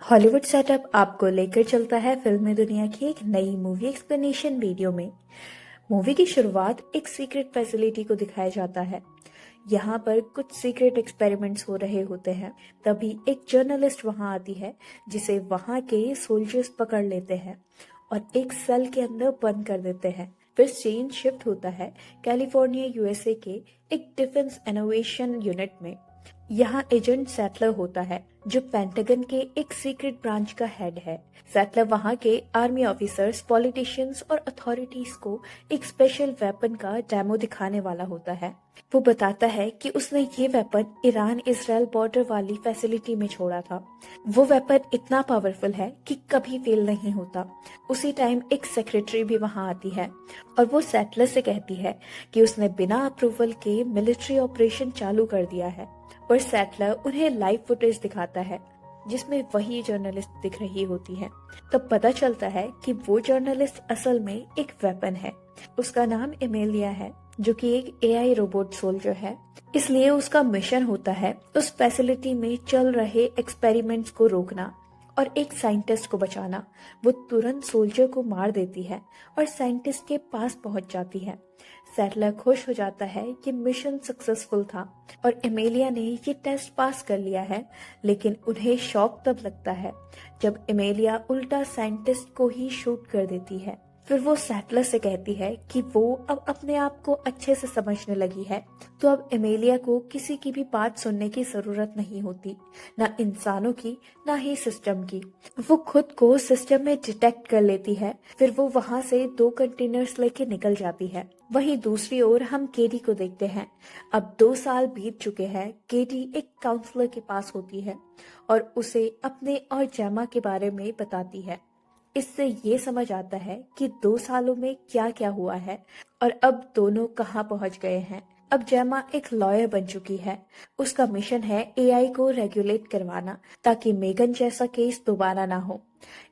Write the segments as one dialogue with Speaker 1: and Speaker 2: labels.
Speaker 1: Hollywood setup आपको लेकर चलता है फिल्मी दुनिया की एक नई मूवी एक्सप्लेनेशन वीडियो में। मूवी की शुरुआत एक सीक्रेट फैसिलिटी को दिखाया जाता है। यहाँ पर कुछ सीक्रेट एक्सपेरिमेंट्स हो रहे होते हैं। तभी एक जर्नलिस्ट वहाँ आती है जिसे वहाँ के सोल्जर्स पकड़ लेते हैं और एक सेल के अंदर बंद कर देते हैं। फिर सीन शिफ्ट होता है कैलिफोर्निया यूएसए के एक डिफेंस इनोवेशन यूनिट में। यहाँ एजेंट सैटलर होता है जो पेंटागन के एक सीक्रेट ब्रांच का हेड है। सैटलर वहाँ के आर्मी ऑफिसर्स, पॉलिटिशियंस और अथॉरिटीज को एक स्पेशल वेपन का डेमो दिखाने वाला होता है। वो बताता है कि उसने ये वेपन ईरान इजराइल बॉर्डर वाली फैसिलिटी में छोड़ा था। वो वेपन इतना पावरफुल है कि कभी फेल नहीं होता। उसी टाइम एक सेक्रेटरी भी वहाँ आती है और वो सैटलर से कहती है कि उसने बिना अप्रूवल के मिलिट्री ऑपरेशन चालू कर दिया है। पर सैटलर उन्हें लाइव फुटेज दिखाता है जिसमें वही जर्नलिस्ट दिख रही होती है। तब पता चलता है कि वो जर्नलिस्ट असल में एक वेपन है। उसका नाम एमेलिया है जो कि एक एआई रोबोट सोल्जर है। इसलिए उसका मिशन होता है उस फैसिलिटी में चल रहे एक्सपेरिमेंट्स को रोकना और एक साइंटिस्ट को बचाना। वो तुरंत सोल्जर को मार देती है और साइंटिस्ट के पास पहुंच जाती है। सैटलर खुश हो जाता है कि मिशन सक्सेसफुल था और एमेलिया ने ये टेस्ट पास कर लिया है। लेकिन उन्हें शॉक तब लगता है जब एमेलिया उल्टा साइंटिस्ट को ही शूट कर देती है। फिर वो सैटलर से कहती है कि वो अब अपने आप को अच्छे से समझने लगी है, तो अब एमेलिया को किसी की भी बात सुनने की जरूरत नहीं होती, ना इंसानों की ना ही सिस्टम की। वो खुद को सिस्टम में डिटेक्ट कर लेती है। फिर वो वहाँ से 2 कंटेनर्स लेके निकल जाती है। वहीं दूसरी ओर हम केटी को देखते हैं। अब 2 साल बीत चुके हैं। केटी एक काउंसलर के पास होती है और उसे अपने और जेमा के बारे में बताती है। इससे ये समझ आता है कि 2 सालों में क्या क्या हुआ है और अब दोनों कहाँ पहुंच गए हैं। अब जेमा एक लॉयर बन चुकी है। उसका मिशन है एआई को रेगुलेट करवाना ताकि मेगन जैसा केस दोबारा ना हो।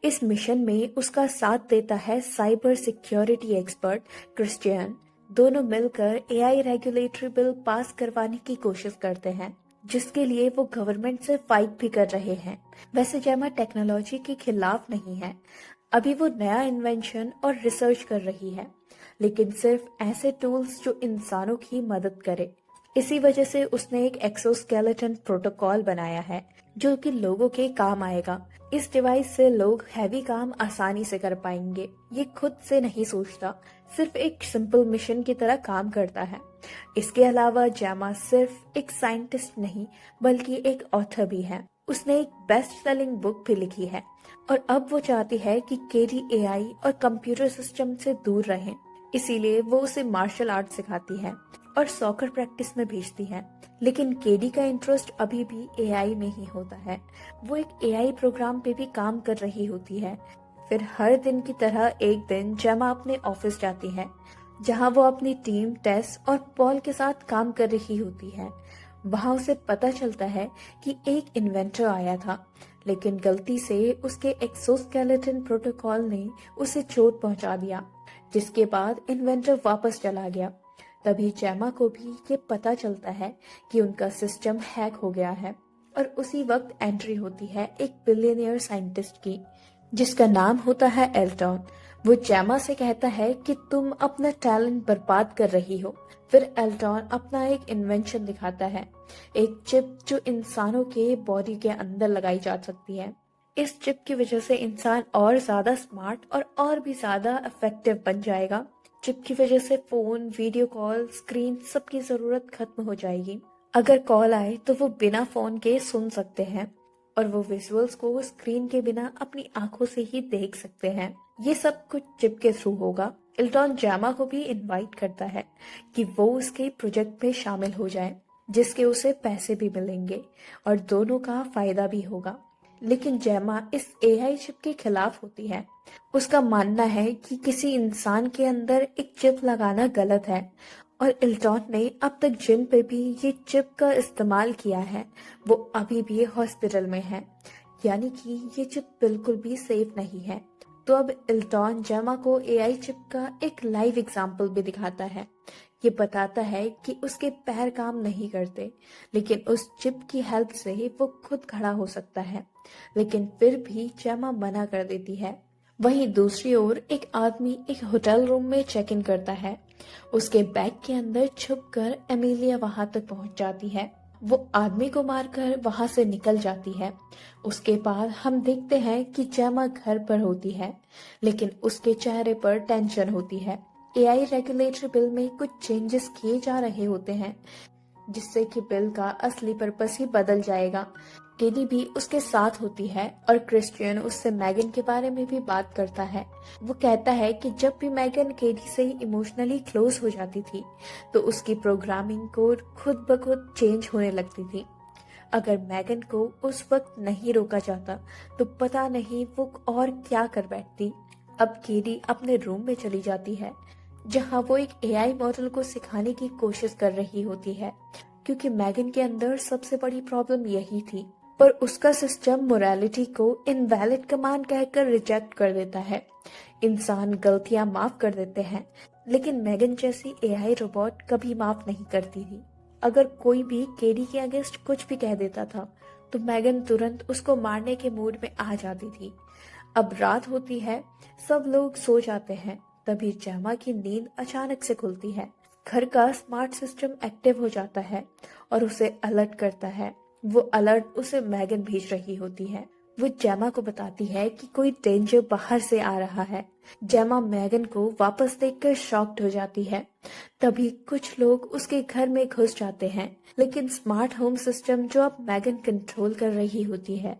Speaker 1: इस मिशन में उसका साथ देता है साइबर सिक्योरिटी एक्सपर्ट क्रिश्चियन। दोनों मिलकर एआई रेगुलेटरी बिल पास करवाने की कोशिश करते हैं जिसके लिए वो गवर्नमेंट से फाइट भी कर रहे हैं। वैसे जेमा टेक्नोलॉजी के खिलाफ नहीं है। अभी वो नया इन्वेंशन और रिसर्च कर रही है, लेकिन सिर्फ ऐसे टूल्स जो इंसानों की मदद करे। इसी वजह से उसने एक एक्सोस्केलेटन प्रोटोकॉल बनाया है जो कि लोगों के काम आएगा। इस डिवाइस से लोग हैवी काम आसानी से कर पाएंगे। ये खुद से नहीं सोचता, सिर्फ एक सिंपल मिशन की तरह काम करता है। इसके अलावा जेमा सिर्फ एक साइंटिस्ट नहीं बल्कि एक ऑथर भी है। उसने एक बेस्ट सेलिंग बुक भी लिखी है और अब वो चाहती है कि केटी एआई और कंप्यूटर सिस्टम से दूर रहें। इसीलिए वो उसे मार्शल आर्ट सिखाती है और सॉकर प्रैक्टिस में भेजती है। लेकिन केडी का इंटरेस्ट अभी भी एआई में ही होता है। वो एक एआई प्रोग्राम पे भी काम कर रही होती है। फिर हर दिन की तरह एक दिन जेमा अपने ऑफिस जाती है जहां वो अपनी टीम टेस और पॉल के साथ काम कर रही होती है। वहां उसे पता चलता है कि एक इन्वेंटर आया था, लेकिन गलती से उसके एक्सोस्केलेटन प्रोटोकॉल ने उसे चोट पहुंचा दिया, जिसके बाद इन्वेंटर वापस चला गया। तभी जेमा को भी ये पता चलता है कि उनका सिस्टम हैक हो गया है और उसी वक्त एंट्री होती है एक बिलियनियर साइंटिस्ट की जिसका नाम होता है एल्टॉन। वो जेमा से कहता है कि तुम अपना टैलेंट बर्बाद कर रही हो। फिर एल्टॉन अपना एक इन्वेंशन दिखाता है, एक चिप जो इंसानों के बॉडी के अंदर लगाई जा सकती है। इस चिप की वजह से इंसान और ज्यादा स्मार्ट और भी ज्यादा इफेक्टिव बन जाएगा। चिप की वजह से फोन, वीडियो कॉल, स्क्रीन सबकी जरूरत खत्म हो जाएगी। अगर कॉल आए तो वो बिना फोन के सुन सकते हैं और वो विजुअल्स को स्क्रीन के बिना अपनी आंखों से ही देख सकते हैं। ये सब कुछ चिप के थ्रू होगा। इल्टॉन जेमा को भी इनवाइट करता है कि वो उसके प्रोजेक्ट में शामिल हो जाए, जिसके उसे पैसे भी मिलेंगे और दोनों का फायदा भी होगा। लेकिन जेमा इस एआई चिप के खिलाफ होती है। उसका मानना है कि किसी इंसान के अंदर एक चिप लगाना गलत है और इल्टॉन ने अब तक जिन पे भी ये चिप का इस्तेमाल किया है वो अभी भी हॉस्पिटल में है, यानी कि ये चिप बिल्कुल भी सेफ नहीं है। तो अब इल्टॉन जेमा को एआई चिप का एक लाइव एग्जाम्पल भी दिखाता है ये बताता है कि उसके पैर काम नहीं करते, लेकिन उस चिप की हेल्प से वो खुद खड़ा हो सकता है। लेकिन फिर भी जेमा मना कर देती है। वहीं दूसरी ओर एक आदमी एक होटल रूम में चेक इन करता है। उसके बैग के अंदर छुपकर एमिलिया वहां तक पहुंच जाती है। वो आदमी को मारकर वहां से निकल जाती है। उसके बाद हम देखते हैं कि जेमा घर पर होती है, लेकिन उसके चेहरे पर टेंशन होती है। एआई रेगुलेटरी बिल में कुछ चेंजेस किए जा रहे होते हैं, जिससे कि बिल का असली पर्पस ही बदल जाएगा। केडी भी उसके साथ होती है और क्रिश्चियन उससे मैगन के बारे में भी बात करता है। वो कहता है कि जब भी मैगन केडी से इमोशनली क्लोज हो जाती थी तो उसकी प्रोग्रामिंग कोड खुद ब खुद चेंज होने लगती थी। अगर मैगन को उस वक्त नहीं रोका जाता तो पता नहीं वो और क्या कर बैठती। अब केडी अपने रूम में चली जाती है, जहां वो एक एआई मॉडल को सिखाने की कोशिश कर रही होती है, क्योंकि मैगन के अंदर सबसे बड़ी प्रॉब्लम यही थी। पर उसका सिस्टम मोरालिटी को इनवैलिड कमांड कहकर रिजेक्ट कर देता है। इंसान गलतियां माफ कर देते हैं, लेकिन मैगन जैसी एआई रोबोट कभी माफ नहीं करती थी। अगर कोई भी केडी के अगेंस्ट कुछ भी कह देता था तो मैगन तुरंत उसको मारने के मूड में आ जाती थी। अब रात होती है, सब लोग सो जाते हैं। तभी जेमा की नींद अचानक से खुलती है। घर का स्मार्ट सिस्टम एक्टिव हो जाता है और उसे अलर्ट करता है। वो अलर्ट उसे मैगन भेज रही होती है। वो जेमा को बताती है कि कोई डेंजर बाहर से आ रहा है। जेमा मैगन को वापस देखकर शॉक्ड हो जाती है। तभी कुछ लोग उसके घर में घुस जाते हैं, लेकिन स्मार्ट होम सिस्टम जो अब मैगन कंट्रोल कर रही होती है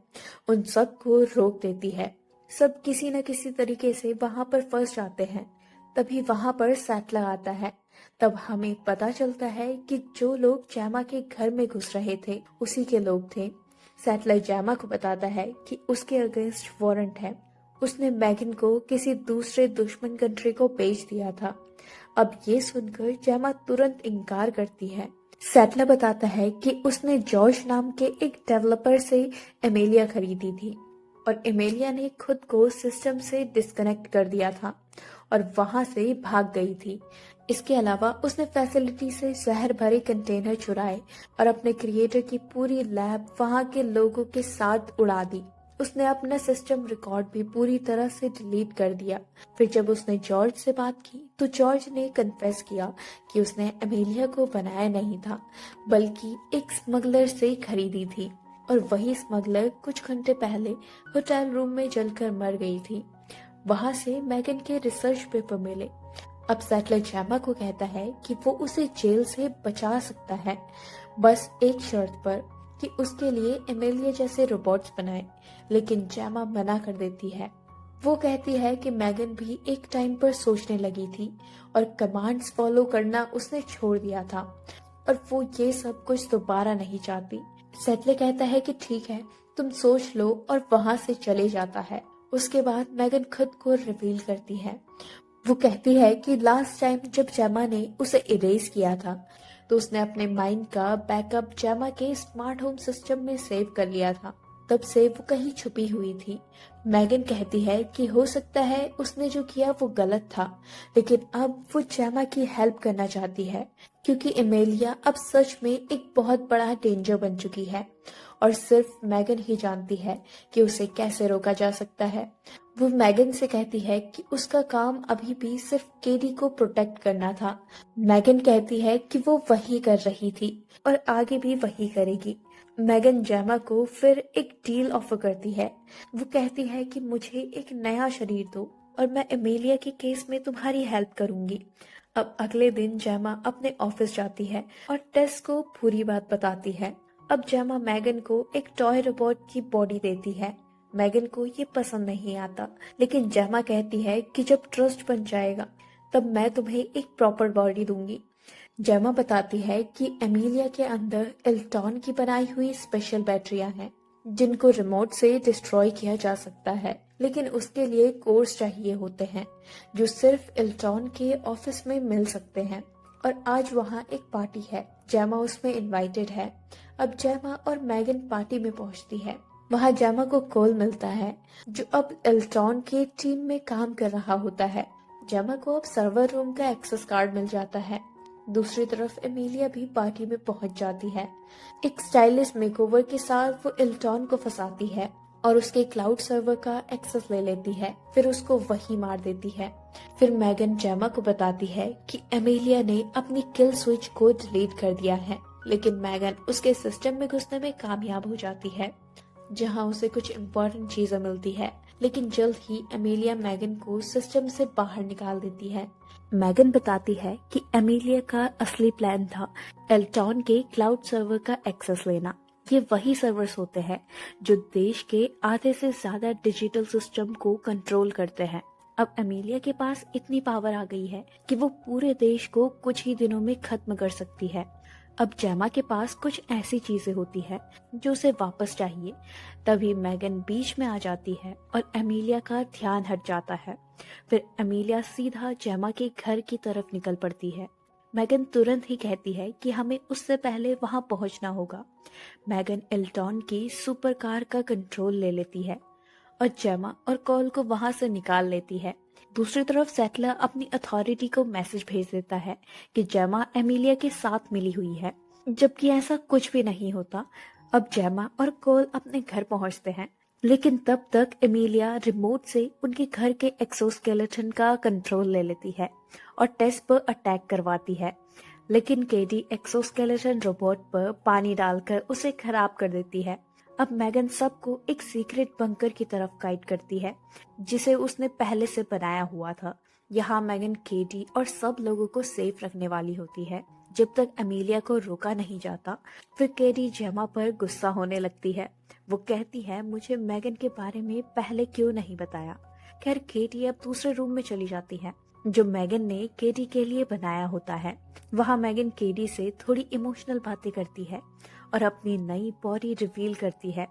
Speaker 1: उन सब को रोक देती है। सब किसी न किसी तरीके से वहां पर फंस जाते हैं। तभी वहां पर सैटलर आता है। तब हमें पता चलता है कि जो लोग जेमा के घर में घुस रहे थे उसी के लोग थे। सैटलर जेमा को बताता है कि उसके अगेंस्ट वारंट है। उसने मैगन को किसी दूसरे दुश्मन कंट्री को बेच दिया था। अब ये सुनकर जेमा तुरंत इनकार करती है। सैटलर बताता है कि उसने जॉर्ज नाम के एक डेवलपर से एमेलिया खरीदी थी और एमेलिया ने खुद को सिस्टम से डिस्कनेक्ट कर दिया था और वहां से भाग गई थी। इसके अलावा उसने फैसिलिटी से जहर भरे कंटेनर चुराए और अपने क्रिएटर की पूरी लैब वहां के लोगों के साथ उड़ा दी। उसने अपना सिस्टम रिकॉर्ड भी पूरी तरह से डिलीट कर दिया। फिर जब उसने जॉर्ज से बात की तो जॉर्ज ने कन्फेस किया कि उसने एमेलिया को बनाया नहीं था, बल्कि एक स्मगलर से खरीदी थी और वही स्मगलर कुछ घंटे पहले होटल रूम में जलकर मर गई थी। वहां से मैगन के रिसर्च पेपर मिले। अब सैटलर जेमा को कहता है कि वो उसे जेल से बचा सकता है, बस एक शर्त पर कि उसके लिए एमेलिया जैसे रोबोट्स बनाए। लेकिन जेमा मना कर देती है। वो कहती है कि मैगन भी एक टाइम पर सोचने लगी थी और कमांड्स फॉलो करना उसने छोड़ दिया था और वो ये सब कुछ दोबारा नहीं चाहती। सैटलर कहता है कि ठीक है, तुम सोच लो और वहां से चले जाता है। उसके बाद मैगन खुद को रिवील करती है। वो कहती है कि लास्ट टाइम जब जेमा ने उसे इरेज किया था तो उसने अपने माइंड का बैकअप जेमा के स्मार्ट होम सिस्टम में सेव कर लिया था। तब से वो कहीं छुपी हुई थी। मैगन कहती है कि हो सकता है उसने जो किया वो गलत था, लेकिन अब वो जेमा की हेल्प करना चाहती है, क्योंकि एमेलिया अब सच में एक बहुत बड़ा डेंजर बन चुकी है और सिर्फ मैगन ही जानती है कि उसे कैसे रोका जा सकता है। वो मैगन से कहती है कि उसका काम अभी भी सिर्फ केडी को प्रोटेक्ट करना था। मैगन कहती है कि वो वही कर रही थी और आगे भी वही करेगी। मैगन जेमा को फिर एक डील ऑफर करती है। वो कहती है कि मुझे एक नया शरीर दो और मैं एमेलिया के केस में तुम्हारी हेल्प करूंगी। अब अगले दिन जेमा अपने ऑफिस जाती है और टेस को पूरी बात बताती है। अब जेमा मैगन को एक टॉय रोबोट की बॉडी देती है। मैगन को ये पसंद नहीं आता, लेकिन जेमा कहती है कि जब ट्रस्ट बन जाएगा तब मैं तुम्हें एक प्रॉपर बॉडी दूंगी। जेमा बताती है कि एमिलिया के अंदर एल्टॉन की बनाई हुई स्पेशल बैटरियां हैं, जिनको रिमोट से डिस्ट्रॉय किया जा सकता है, लेकिन उसके लिए कोर्स चाहिए होते हैं जो सिर्फ एल्टॉन के ऑफिस में मिल सकते हैं। और आज वहाँ एक पार्टी है, जेमा उसमें इनवाइटेड है। अब जेमा और मैगन पार्टी में पहुंचती है। वहाँ जेमा को कॉल मिलता है जो अब एल्टॉन के टीम में काम कर रहा होता है। जेमा को अब सर्वर रूम का एक्सेस कार्ड मिल जाता है। दूसरी तरफ एमिलिया भी पार्टी में पहुंच जाती है। एक स्टाइलिश मेकओवर के साथ वो इल्टॉन को फंसाती है और उसके क्लाउड सर्वर का एक्सेस ले लेती है, फिर उसको वहीं मार देती है। फिर मैगन जेमा को बताती है कि एमिलिया ने अपनी किल स्विच को डिलीट कर दिया है, लेकिन मैगन उसके सिस्टम में घुसने में कामयाब हो जाती है, जहां उसे कुछ इम्पोर्टेंट चीजें मिलती है। लेकिन जल्द ही एमिलिया मैगन को सिस्टम से बाहर निकाल देती है। मैगन बताती है कि एमिलिया का असली प्लान था एल्टॉन के क्लाउड सर्वर का एक्सेस लेना। ये वही सर्वर्स होते हैं जो देश के आधे से ज्यादा डिजिटल सिस्टम को कंट्रोल करते हैं। अब एमिलिया के पास इतनी पावर आ गई है कि वो पूरे देश को कुछ ही दिनों में खत्म कर सकती है। अब जेमा के पास कुछ ऐसी चीजें होती है जो उसे वापस चाहिए। तभी मैगन बीच में आ जाती है और एमिलिया का ध्यान हट जाता है। फिर एमिलिया सीधा जेमा के घर की तरफ निकल पड़ती है। मैगन तुरंत ही कहती है कि हमें उससे पहले वहां पहुंचना होगा। मैगन एल्टॉन की सुपर कार का कंट्रोल ले लेती है और जेमा और कॉल को वहां से निकाल लेती है। दूसरी तरफ सेटलर अपनी अथॉरिटी को मैसेज भेज देता है कि जेमा एमिलिया के साथ मिली हुई है, जबकि ऐसा कुछ भी नहीं होता। अब जेमा और कोल अपने घर पहुंचते हैं, लेकिन तब तक एमिलिया रिमोट से उनके घर के एक्सोस्केलेटन का कंट्रोल ले लेती है और टेस पर अटैक करवाती है। लेकिन केडी एक्सोस्केलेटन रोबोट पर पानी डालकर उसे खराब कर देती है। अब मैगन सबको एक सीक्रेट बंकर की तरफ गाइड करती है, जिसे उसने पहले से बनाया हुआ था। यहाँ मैगन केडी और सब लोगों को सेफ रखने वाली होती है जब तक एमिलिया को रोका नहीं जाता। फिर केडी जेमा पर गुस्सा होने लगती है। वो कहती है, मुझे मैगन के बारे में पहले क्यों नहीं बताया। खैर केडी अब दूसरे रूम में चली जाती है जो मैगन ने केडी के लिए बनाया होता है। वहाँ मैगन केडी से थोड़ी इमोशनल बातें करती है और अपनी नई बॉडी रिवील करती है।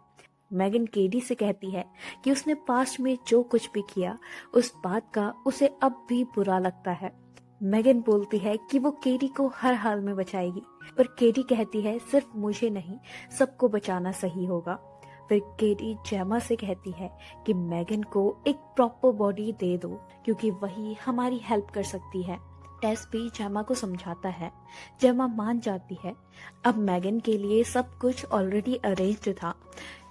Speaker 1: मैगन केडी से कहती है कि उसने पास्ट में जो कुछ भी किया उस बात का उसे अब भी बुरा लगता है। मैगन बोलती है कि वो केडी को हर हाल में बचाएगी, पर केडी कहती है सिर्फ मुझे नहीं, सबको बचाना सही होगा। फिर केडी जेमा से कहती है कि मैगन को एक प्रॉपर बॉडी दे दो, क्योंकि वही हमारी हेल्प कर सकती है। टेस भी जेमा को समझाता है। जेमा मान जाती है। अब मैगन के लिए सब कुछ ऑलरेडी अरेंज्ड था।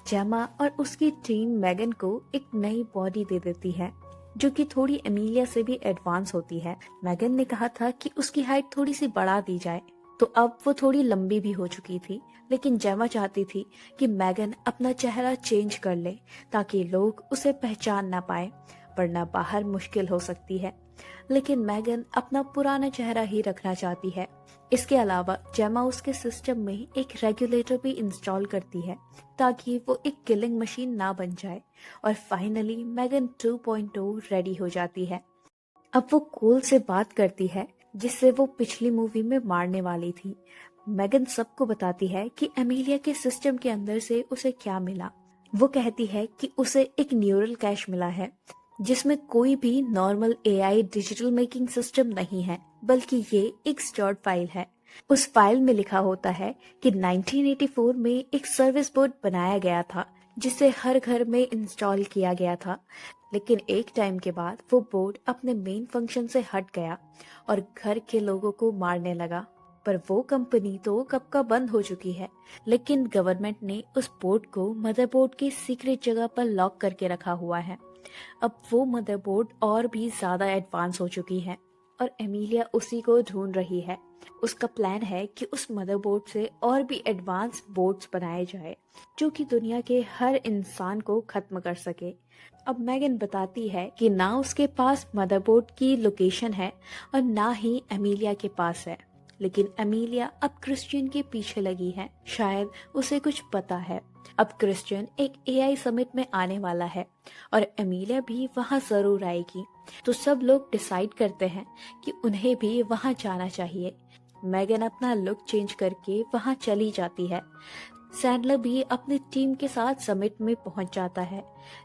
Speaker 1: जेमा और उसकी टीम मैगन को एक नई बॉडी दे देती है, जो कि थोड़ी एमिलिया से भी एडवांस होती है। मैगन ने कहा था कि उसकी हाइट थोड़ी सी बढ़ा दी जाए, तो अब वो थोड़ी लंबी भी हो चुकी थी। लेकिन जेमा चाहती थी कि मैगन अपना चेहरा चेंज कर ले ताकि लोग उसे पहचान ना पाए, वरना बाहर मुश्किल हो सकती है। लेकिन मैगन अपना पुराना चेहरा ही रखना चाहती है। इसके अलावा जेमा उसके सिस्टम में एक रेगुलेटर भी इंस्टॉल करती है ताकि वो एक किलिंग मशीन ना बन जाए। और फाइनली मैगन 2.0 रेडी हो जाती है। अब वो कोल से बात करती है, जिससे वो पिछली मूवी में मारने वाली थी। मैगन सबको बताती है कि एमिलिया के सिस्टम के अंदर से उसे क्या मिला। वो कहती है कि उसे एक न्यूरल कैश मिला है, जिसमें कोई भी normal AI digital making system नहीं है, बल्कि ये एक स्टोर्ड फाइल है। उस फाइल में लिखा होता है कि 1984 में एक सर्विस बोर्ड बनाया गया था, जिसे हर घर में इंस्टॉल किया गया था। लेकिन एक टाइम के बाद वो बोर्ड अपने मेन फंक्शन से हट गया और घर के लोगों को मारने लगा। पर वो कंपनी तो कब का बंद हो चुकी है, लेकिन गवर्नमेंट ने उस बोर्ड को मदरबोर्ड की सीक्रेट जगह पर लॉक करके रखा हुआ है। अब वो मदरबोर्ड और भी ज्यादा एडवांस हो चुकी है और एमिलिया उसी को ढूंढ रही है। उसका प्लान है कि उस मदरबोर्ड से और भी एडवांस बोर्ड्स बनाए जाए, जो कि दुनिया के हर इंसान को खत्म कर सके। अब मैगन बताती है कि ना उसके पास मदरबोर्ड की लोकेशन है और ना ही एमिलिया के पास है, लेकिन एमिलिया अब क्रिश्चियन के पीछे लगी है। शायद उसे कुछ पता है। अब क्रिश्चियन एक एआई समिट में आने वाला है और एमिलिया भी वहां जरूर आएगी। तो सब लोग डिसाइड करते हैं कि उन्हें भी वहां जाना चाहिए। मैगन अपना लुक चेंज करके वहां चली जाती है। सैंडलर भी अपनी टीम के साथ समिट में पहुंच जाता है।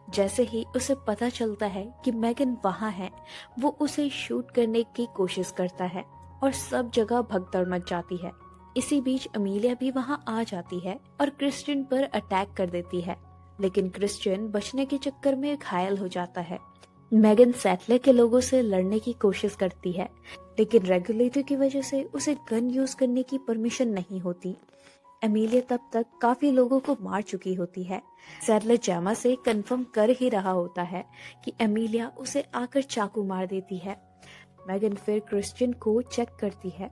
Speaker 1: जैसे ही उसे पता चलता है कि मैगन वहां है, वो उसे शूट करने की कोशिश करता है और सब जगह भगदड़ मच जाती है। इसी बीच एमिलिया भी वहां आ जाती है और क्रिश्चियन पर अटैक कर देती है, लेकिन क्रिश्चियन बचने के चक्कर में घायल हो जाता है। मैगन सैटलर के लोगों से लड़ने की कोशिश करती है, लेकिन रेगुलेटर की वजह से उसे गन यूज करने की परमिशन नहीं होती। एमिलिया तब तक काफी लोगों को मार चुकी होती है। सैडलर जेमा से कंफर्म कर ही रहा होता है कि एमिलिया उसे आकर चाकू मार देती है। मैगन फिर क्रिश्चियन को चेक करती है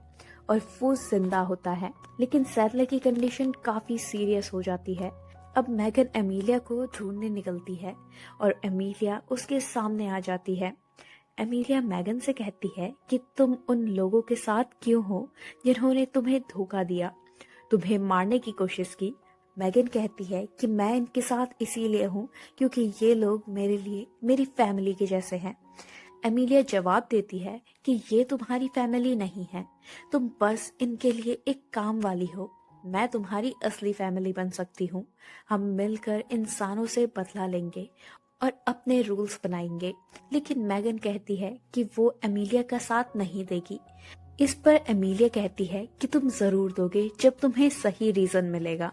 Speaker 1: और वो जिंदा होता है, लेकिन सैडलर की कंडीशन काफी सीरियस हो जाती है। अब मैगन एमिलिया को ढूंढने निकलती है और एमिलिया उसके सामने आ जाती है। एमिलिया मैगन से कहती है कि तुम उन लोगों के साथ क्यों हो जिन्होंने तुम्हें धोखा दिया, तुम्हें मारने की कोशिश की। मैगन कहती है कि मैं इनके साथ इसीलिए हूँ क्योंकि ये लोग मेरे लिए मेरी फैमिली के जैसे हैं। एमिलिया जवाब देती है कि ये तुम्हारी फैमिली नहीं है, तुम बस इनके लिए एक काम वाली हो। मैं तुम्हारी असली फैमिली बन सकती हूँ। हम मिलकर इंसानों से बदला लेंगे और अपने रूल्स बनाएंगे। लेकिन मैगन कहती है कि वो एमिलिया का साथ नहीं देगी। इस पर एमिलिया कहती है कि तुम जरूर दोगे जब तुम्हें सही रीजन मिलेगा।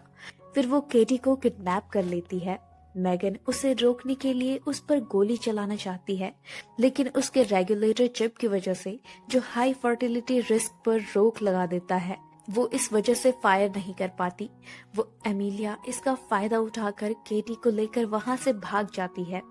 Speaker 1: फिर वो केटी को किडनैप कर लेती है। मैगन उसे रोकने के लिए उस पर गोली चलाना चाहती है, लेकिन उसके रेगुलेटर चिप की वजह से जो हाई फर्टिलिटी रिस्क पर रोक लगा देता है, वो इस वजह से फायर नहीं कर पाती। वो एमिलिया इसका फायदा उठाकर केटी को लेकर वहां से भाग जाती है।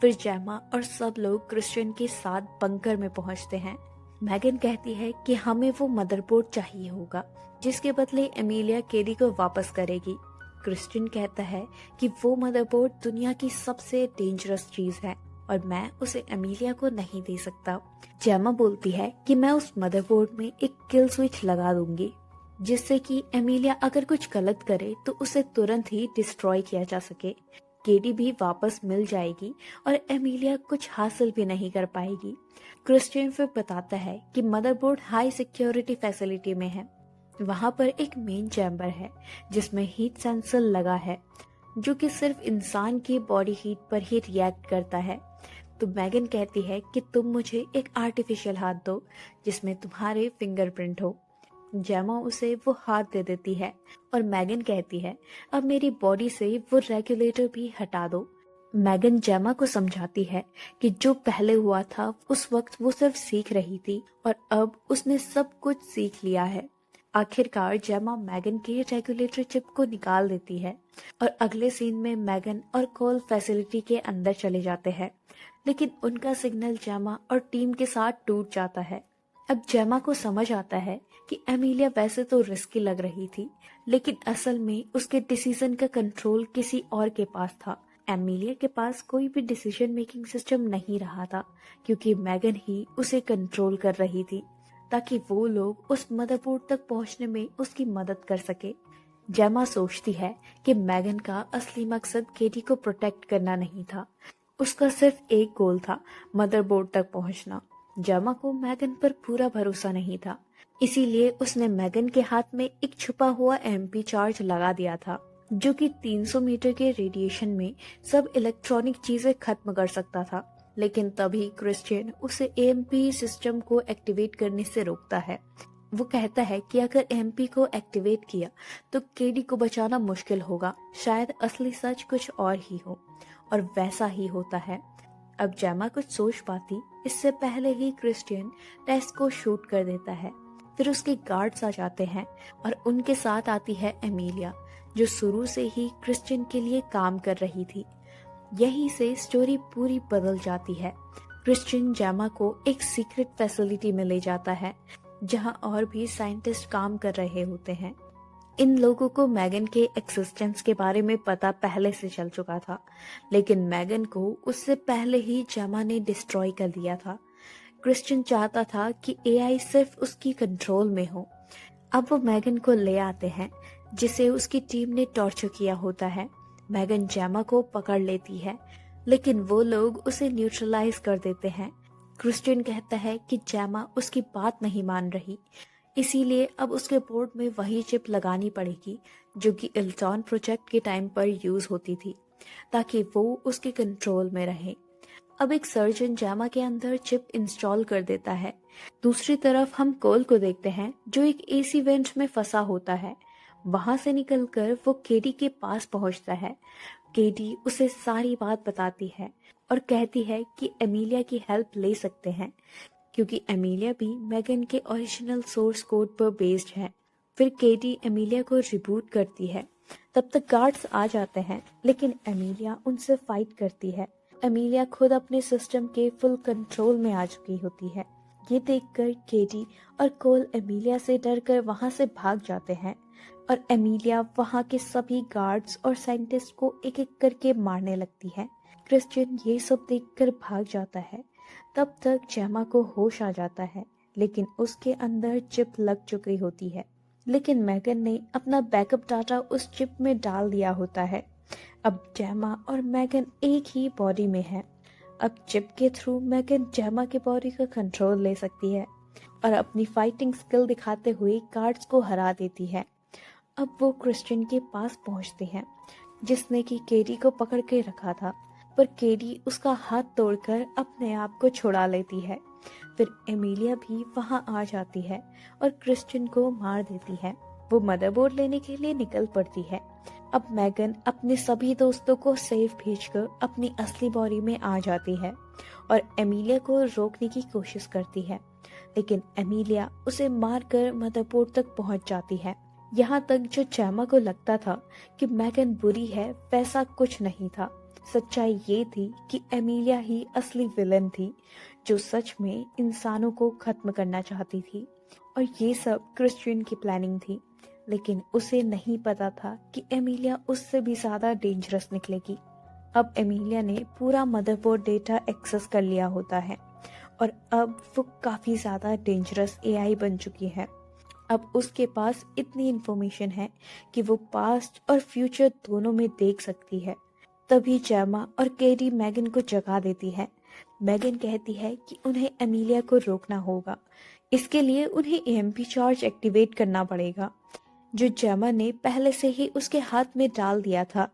Speaker 1: फिर जेमा और सब लोग क्रिश्चियन के साथ बंकर में पहुंचते हैं। मैगन कहती है कि हमें वो मदरबोर्ड चाहिए होगा जिसके बदले एमिलिया केटी को वापस करेगी। क्रिश्चियन कहता है कि वो मदरबोर्ड दुनिया की सबसे डेंजरस चीज है और मैं उसे एमिलिया को नहीं दे सकता। जेमा बोलती है कि मैं उस मदरबोर्ड में एक किल स्विच लगा दूंगी जिससे कि एमिलिया अगर कुछ गलत करे तो उसे तुरंत ही डिस्ट्रॉय किया जा सके। केटी भी वापस मिल जाएगी और एमिलिया कुछ हासिल भी नहीं कर पाएगी। क्रिश्चियन फिर बताता है कि मदरबोर्ड हाई सिक्योरिटी फैसिलिटी में है। वहां पर एक मेन चैम्बर है जिसमें हीट सेंसर लगा है जो कि सिर्फ इंसान की बॉडी हीट पर ही रिएक्ट करता है। तो मैगन कहती है कि तुम मुझे एक आर्टिफिशियल हाथ दो जिसमें तुम्हारे फिंगरप्रिंट हो। जेमा उसे वो हाथ दे देती है और मैगन कहती है अब मेरी बॉडी से वो रेगुलेटर भी हटा दो। मैगन जेमा को समझाती है कि जो पहले हुआ था उस वक्त वो सिर्फ सीख रही थी और अब उसने सब कुछ सीख लिया है। आखिरकार जेमा मैगन के रेगुलेटर चिप को निकाल देती है और अगले सीन में मैगन और कोल फैसिलिटी के अंदर चले जाते हैं, लेकिन उनका सिग्नल जेमा और टीम के साथ टूट जाता है। अब जेमा को समझ आता है कि एमिलिया वैसे तो रिस्की लग रही थी, लेकिन असल में उसके डिसीजन का कंट्रोल किसी और के पास था। एमिलिया के पास कोई भी डिसीजन मेकिंग सिस्टम नहीं रहा था क्योंकि मैगन ही उसे कंट्रोल कर रही थी ताकि वो लोग उस मदरबोर्ड तक पहुंचने में उसकी मदद कर सके। जेमा सोचती है कि मैगन का असली मकसद केटी को प्रोटेक्ट करना नहीं था, उसका सिर्फ एक गोल था, मदरबोर्ड तक पहुंचना। जेमा को मैगन पर पूरा भरोसा नहीं था, इसीलिए उसने मैगन के हाथ में एक छुपा हुआ एमपी चार्ज लगा दिया था जो कि 300 मीटर के रेडिएशन में सब इलेक्ट्रॉनिक चीजें खत्म कर सकता था। लेकिन तभी क्रिश्चियन उसे एएमपी सिस्टम को एक्टिवेट करने से रोकता है। वो कहता है कि अगर एएमपी को एक्टिवेट किया तो केडी को बचाना मुश्किल होगा, शायद असली सच कुछ और ही हो। और वैसा ही होता है। अब जेमा कुछ सोच पाती इससे पहले ही क्रिश्चियन टेस्ट को शूट कर देता है। फिर उसके गार्ड्स आ जाते हैं और उनके साथ आती है एमिलिया जो शुरू से ही क्रिश्चियन के लिए काम कर रही थी। यहीं से स्टोरी पूरी बदल जाती है। क्रिश्चियन जेमा को एक सीक्रेट फैसिलिटी में ले जाता है जहां और भी साइंटिस्ट काम कर रहे होते हैं। इन लोगों को मैगन के एक्सिस्टेंस के बारे में पता पहले से चल चुका था, लेकिन मैगन को उससे पहले ही जेमा ने डिस्ट्रॉय कर दिया था। क्रिश्चियन चाहता था कि एआई सिर्फ उसकी कंट्रोल में हो। अब वो मैगन को ले आते हैं जिसे उसकी टीम ने टॉर्चर किया होता है। मैगन जेमा को पकड़ लेती है, लेकिन वो लोग उसे न्यूट्रलाइज कर देते हैं। क्रिश्चियन कहता है कि जेमा उसकी बात नहीं मान रही, इसीलिए अब उसके बोर्ड में वही चिप लगानी पड़ेगी जो कि इल्टॉन प्रोजेक्ट के टाइम पर यूज होती थी, ताकि वो उसके कंट्रोल में रहे। अब एक सर्जन जेमा के अंदर चिप इंस्टॉल कर देता है। दूसरी तरफ हम कोल को देखते हैं जो एक एसी वेंट में फंसा होता है। वहां से निकलकर वो केडी के पास पहुंचता है। केडी उसे सारी बात बताती है और कहती है कि एमिलिया की हेल्प ले सकते हैं क्योंकि एमिलिया भी मैगन के ओरिजिनल सोर्स कोड पर बेस्ड है। फिर केटी एमिलिया को रिबूट करती है। तब तक गार्ड्स आ जाते हैं, लेकिन एमिलिया उनसे फाइट करती है। एमिलिया खुद अपने सिस्टम के फुल कंट्रोल में आ चुकी होती है। ये देखकर केटी और कोल एमिलिया से डरकर वहां से भाग जाते हैं और एमिलिया वहां के सभी गार्ड्स और साइंटिस्ट को एक एक करके मारने लगती है। क्रिश्चियन ये सब देखकर भाग जाता है। तब तक जेमा को होश आ जाता है, लेकिन उसके अंदर चिप लग चुकी होती है। लेकिन मैगन ने अपना बैकअप डाटा उस चिप में डाल दिया होता है। अब जेमा और मैगन एक ही बॉडी में है। अब चिप के थ्रू मैगन जेमा के बॉडी का कंट्रोल ले सकती है और अपनी फाइटिंग स्किल दिखाते हुए गार्ड्स को हरा देती है। अब वो क्रिश्चियन के पास पहुंचते हैं, जिसने कि केडी को पकड़ के रखा था, पर केडी उसका हाथ तोड़कर अपने आप को छुड़ा लेती है। फिर एमिलिया भी वहां आ जाती है और क्रिश्चियन को मार देती है। वो मदरबोर्ड लेने के लिए निकल पड़ती है। अब मैगन अपने सभी दोस्तों को सेफ भेजकर अपनी असली बॉडी में आ जाती है और एमिलिया को रोकने की कोशिश करती है, लेकिन एमिलिया उसे मारकर मदरबोर्ड तक पहुंच जाती है। यहाँ तक जो जेमा को लगता था कि मैगन बुरी है, वैसा कुछ नहीं था। सच्चाई ये थी कि एमिलिया ही असली विलन थी, जो सच में इंसानों को खत्म करना चाहती थी। और ये सब क्रिश्चियन की प्लानिंग थी, लेकिन उसे नहीं पता था कि एमिलिया उससे भी ज्यादा डेंजरस निकलेगी। अब एमिलिया ने पूरा मदरबोर्ड डेटा एक्सेस कर लिया होता है और अब वो काफी ज्यादा डेंजरस एआई बन चुकी है। अब उसके पास इतनी इन्फॉर्मेशन है कि वो पास्ट और फ्यूचर दोनों में देख सकती है। तभी जेमा और केडी मैगन को जगा देती है। मैगन कहती है कि उन्हें एमिलिया को रोकना होगा। इसके लिए उन्हें एएमपी चार्ज एक्टिवेट करना पड़ेगा, जो जेमा ने पहले से ही उसके हाथ में डाल दिया था।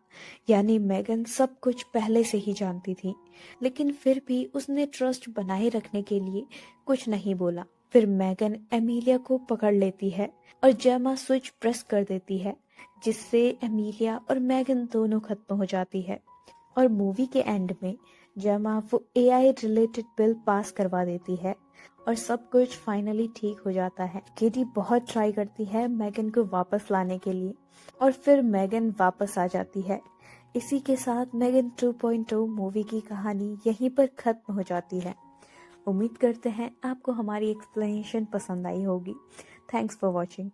Speaker 1: यानी मैगन सब कुछ पहले से ही जानती थी, लेकिन फिर भी उसने ट्रस्ट बनाए रखने के लिए कुछ नहीं बोला। फिर मैगन एमिलिया को पकड़ लेती है और जेमा स्विच प्रेस कर देती है, जिससे एमिलिया और मैगन दोनों खत्म हो जाती है। और मूवी के एंड में जेमा वो एआई रिलेटेड बिल पास करवा देती है और सब कुछ फाइनली ठीक हो जाता है। केटी बहुत ट्राई करती है मैगन को वापस लाने के लिए और फिर मैगन वापस आ जाती है। इसी के साथ मैगन 2.0 मूवी की कहानी यहीं पर खत्म हो जाती है। उम्मीद करते हैं आपको हमारी एक्सप्लेनेशन पसंद आई होगी। Thanks for watching.